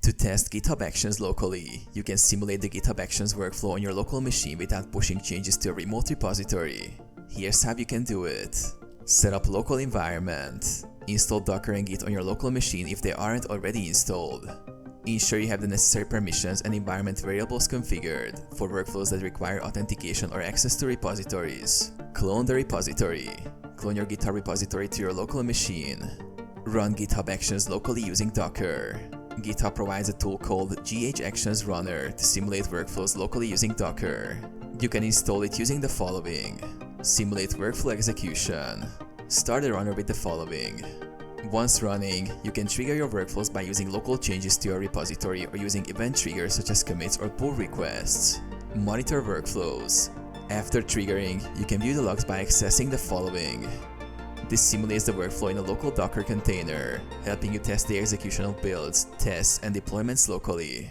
To test GitHub Actions locally, you can simulate the GitHub Actions workflow on your local machine without pushing changes to a remote repository. Here's how you can do it. Set up local environment. Install Docker and Git on your local machine if they aren't already installed. Ensure you have the necessary permissions and environment variables configured for workflows that require authentication or access to repositories. Clone the repository. Clone your GitHub repository to your local machine. Run GitHub Actions locally using Docker. GitHub provides a tool called GH Actions Runner to simulate workflows locally using Docker. You can install it using the following. Simulate workflow execution. Start the runner with the following. Once running, you can trigger your workflows by using local changes to your repository or using event triggers such as commits or pull requests. Monitor workflows. After triggering, you can view the logs by accessing the following. This simulates the workflow in a local Docker container, helping you test the execution of builds, tests, and deployments locally.